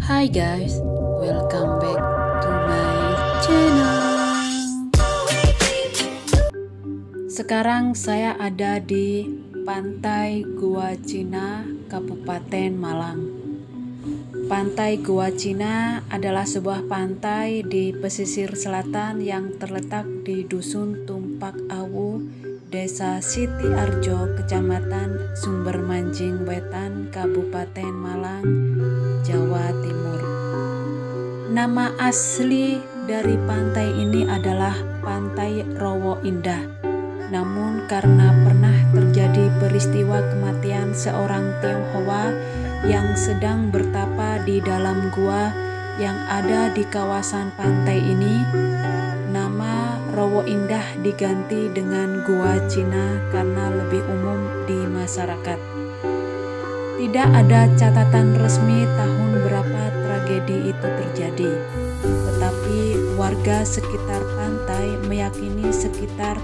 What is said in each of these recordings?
Hi guys, welcome back to my channel. Sekarang saya ada di Pantai Gua Cina, Kabupaten Malang. Pantai Gua Cina adalah sebuah pantai di pesisir selatan yang terletak di Dusun Tumpak Awu, Desa Siti Arjo, Kecamatan Sumbermanjing Wetan, Kabupaten Malang, Jawa Timur. Nama asli dari pantai ini adalah Pantai Rowo Indah. Namun karena pernah terjadi peristiwa kematian seorang Tionghoa yang sedang bertapa di dalam gua yang ada di kawasan pantai ini, nama Rowo Indah diganti dengan Gua Cina karena lebih umum di masyarakat. Tidak ada catatan resmi tahun berapa tragedi itu terjadi, tetapi warga sekitar pantai meyakini sekitar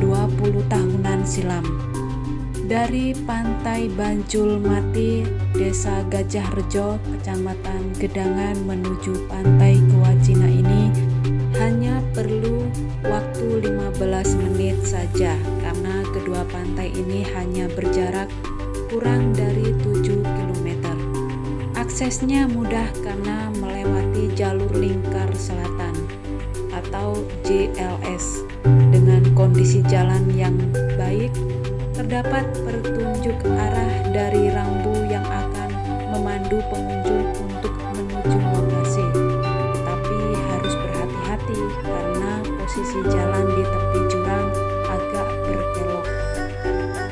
20 tahunan silam. Dari Pantai Banjul Mati, Desa Gajah Rejo, Kecamatan Gedangan menuju Pantai Gua Cina ini hanya perlu waktu 15 menit saja karena kedua pantai ini hanya berjarak kurang dari 7 km. Aksesnya mudah karena melewati jalur lingkar selatan atau JLS. Dengan kondisi jalan yang baik, terdapat petunjuk arah dari rambu yang akan memandu pengunjung untuk menuju lokasi. Tapi harus berhati-hati karena posisi jalan di tepi jurang agak berkelok.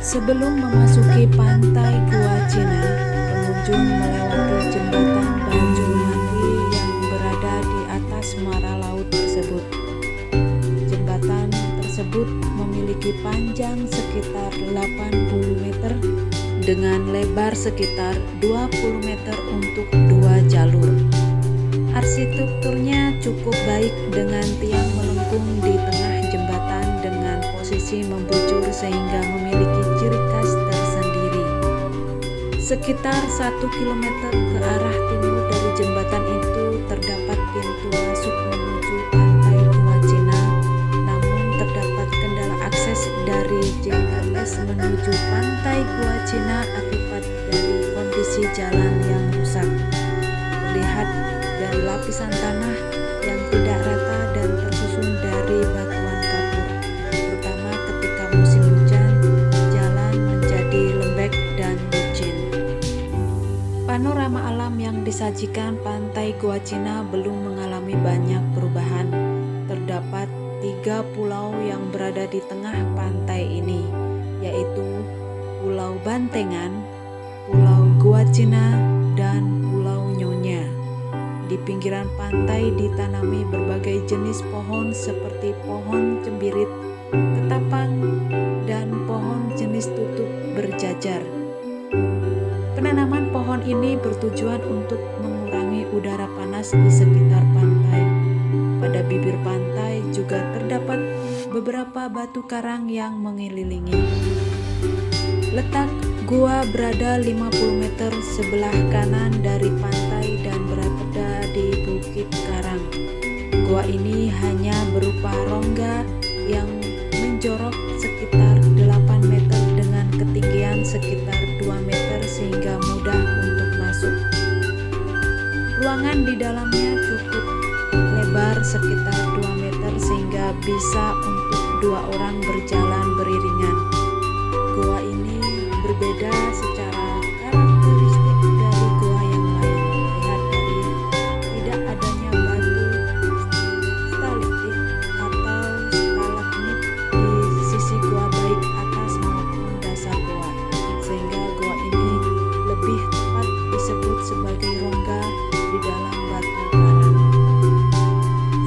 Sebelum memasuki Pantai Gua Cina, pengunjung melewati jembatan Banjul Mati yang berada di atas muara laut tersebut. Jembatan tersebut memiliki panjang sekitar 80 meter dengan lebar sekitar 20 meter untuk 2 jalur. Arsitekturnya cukup baik dengan tiang melengkung di tengah jembatan dengan posisi membujur sehingga memiliki ciri khas tersendiri. Sekitar 1 km ke arah timur dari jembatan itu terdapat pintu masuk menuju Pantai Gua Cina, namun terdapat kendala akses dari JLS menuju Pantai Gua Cina akibat dari kondisi jalan yang rusak. Terlihat dari lapisan tanah yang tidak rata dan tersusun dari batuan kapur, terutama ketika musim hujan, jalan menjadi lembek dan licin. Panorama alam yang disajikan Pantai Gua Cina belum mengalami banyak perubahan. Terdapat 3 pulau yang berada di tengah pantai ini, yaitu Pulau Bantengan, Pulau Gua Cina, dan Pulau Nyonya. Di pinggiran pantai ditanami berbagai jenis pohon seperti pohon cembirit, ketapang, dan pohon jenis tutup berjajar. Penanaman pohon ini bertujuan untuk mengurangi udara panas di sekitar pantai. Pada bibir pantai juga terdapat beberapa batu karang yang mengelilingi. Letak gua berada 50 meter sebelah kanan dari pantai dan berada di Bukit Karang. Gua ini hanya berupa rongga yang menjorok sekitar 8 meter dengan ketinggian sekitar 2 meter sehingga mudah untuk masuk. Ruangan di dalamnya cukup lebar sekitar 2 meter sehingga bisa untuk 2 orang berjalan beriringan. Gua ini berbeda secara karakteristik dari gua yang lain. Terlihat dari tidak adanya batu stalaktit atau stalagmit di sisi gua baik atas maupun dasar gua, sehingga gua ini lebih tepat disebut sebagai rongga di dalam batu karang.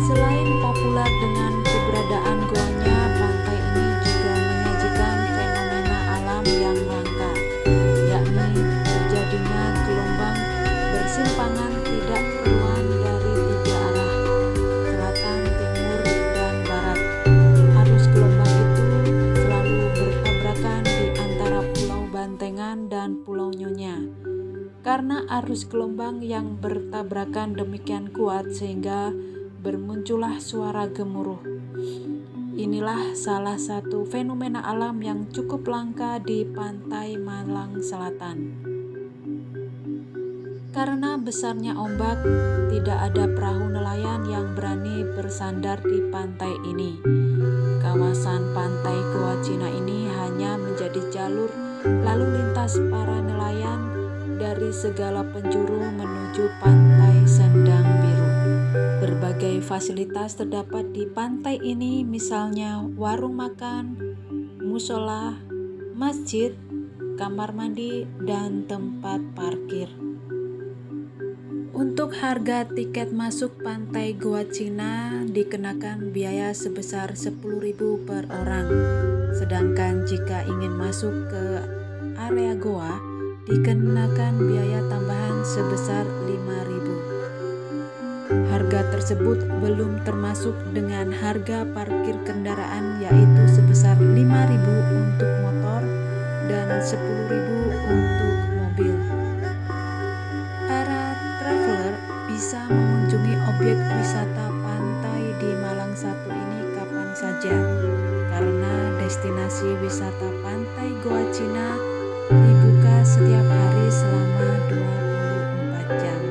Selain populer dengan keberadaan guanya, pantai ini juga menyajikan fenomena alam yang langka, yakni arus gelombang yang bertabrakan demikian kuat sehingga bermuncullah suara gemuruh. Inilah salah satu fenomena alam yang cukup langka di pantai Malang Selatan. Karena besarnya ombak, tidak ada perahu nelayan yang berani bersandar di pantai ini. Kawasan pantai Goa Cina ini hanya menjadi jalur lalu lintas para nelayan dari segala penjuru menuju pantai Sendang Biru. Berbagai fasilitas terdapat di pantai ini, misalnya warung makan, musola, masjid, kamar mandi, dan tempat parkir. Untuk harga tiket masuk pantai Goa Cina dikenakan biaya sebesar 10.000 per orang. Sedangkan jika ingin masuk ke area goa dikenakan biaya tambahan sebesar 5.000. Harga tersebut belum termasuk dengan harga parkir kendaraan, yaitu sebesar 5.000 untuk motor dan 10.000 untuk mobil. Para traveler bisa mengunjungi objek wisata pantai di Malang Satu ini kapan saja, karena destinasi wisata pantai Goa Cina dibuka setiap hari selama 24 jam.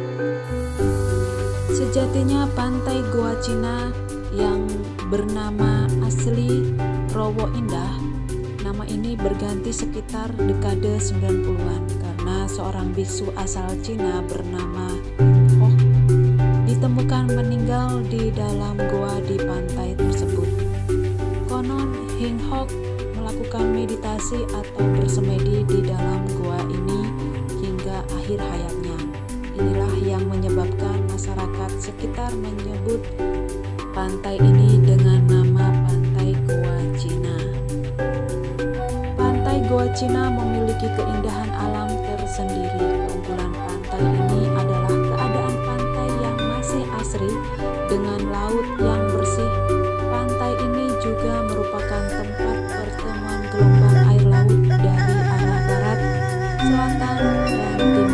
Sejatinya pantai Goa Cina yang bernama asli Rowo Indah, nama ini berganti sekitar dekade 90-an karena seorang biksu asal Cina bernama Hing Hok ditemukan meninggal di dalam goa di pantai tersebut. Konon Hing Hok melakukan meditasi atau bersemedi di dalam goa ini hingga akhir hayatnya. Inilah yang menyebabkan masyarakat sekitar menyebut pantai ini dengan nama Pantai Goa Cina. Pantai Goa Cina memiliki keindahan alam tersendiri. Keunggulan pantai ini adalah keadaan pantai yang masih asri dengan laut yang bersih. Pantai ini juga merupakan tempat pertemuan gelombang air laut dari arah barat, selatan, dan timur.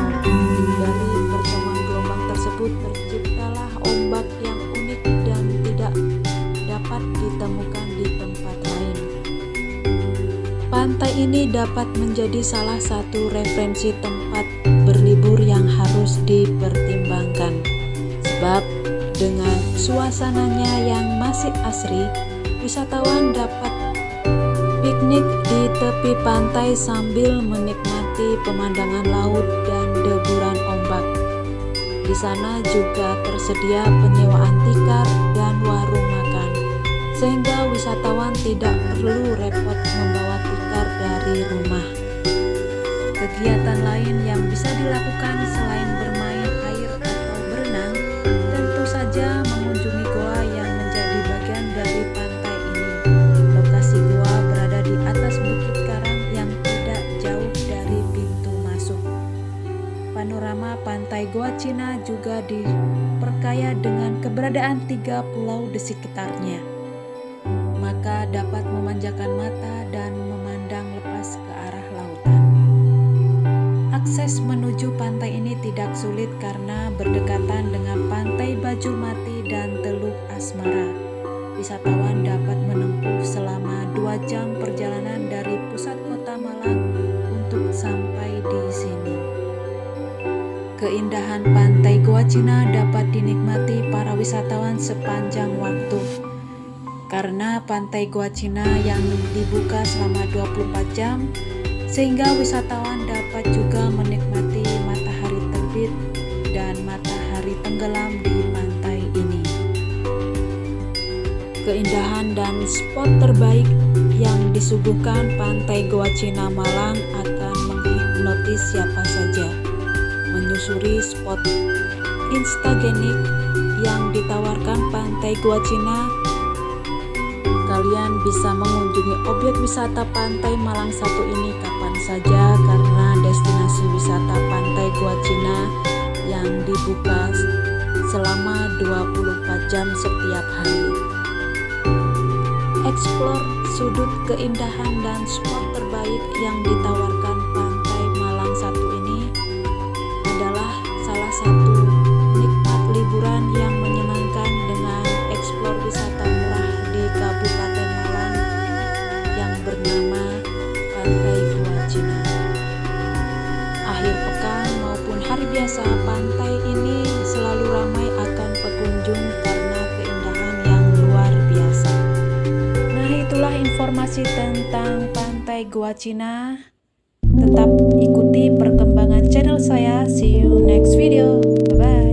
Dari pertemuan gelombang tersebut terciptalah ombak yang unik dan tidak dapat ditemukan di tempat lain. Pantai ini dapat menjadi salah satu referensi tempat berlibur yang harus dipertimbangkan. Sebab dengan suasananya yang masih asri, wisatawan dapat piknik di tepi pantai sambil menikmati pemandangan laut dan deburan ombak. Di sana juga tersedia penyewaan tikar dan warung makan, sehingga wisatawan tidak perlu repot membawa tikar dari rumah. Kegiatan lain yang bisa dilakukan selain bermain air atau berenang, tentu saja mengunjungi goa yang menjadi bagian dari pantai ini. Lokasi goa berada di atas bukit karang yang tidak jauh dari pintu masuk. Panorama pantai Goa Cina juga diperkaya dengan keberadaan 3 pulau di sekitarnya, maka dapat memanjakan mata dan memandang lepas ke arah lautan. Akses menuju pantai ini tidak sulit karena berdekatan dengan pantai Baju Mati dan Teluk Asmara. Wisatawan dapat menempuh selama 2 jam perjalanan dari pusat kota Malang untuk sampai di sini. Keindahan pantai Goa Cina dapat dinikmati para wisatawan sepanjang waktu. Karena pantai Goa Cina yang dibuka selama 24 jam, sehingga wisatawan dapat juga menikmati matahari terbit dan matahari tenggelam di pantai ini. Keindahan dan spot terbaik yang disuguhkan pantai Goa Cina Malang akan menghipnotis siapa saja. Menyusuri spot instagenik yang ditawarkan pantai Goa Cina, kalian bisa mengunjungi objek wisata pantai Malang Satu ini kapan saja karena destinasi wisata pantai Goa Cina yang dibuka selama 24 jam setiap hari. Explore sudut keindahan dan spot terbaik yang ditawarkan pantai Malang Satu ini adalah informasi tentang Pantai Gua Cina. Tetap ikuti perkembangan channel saya. See you next video. Bye-bye.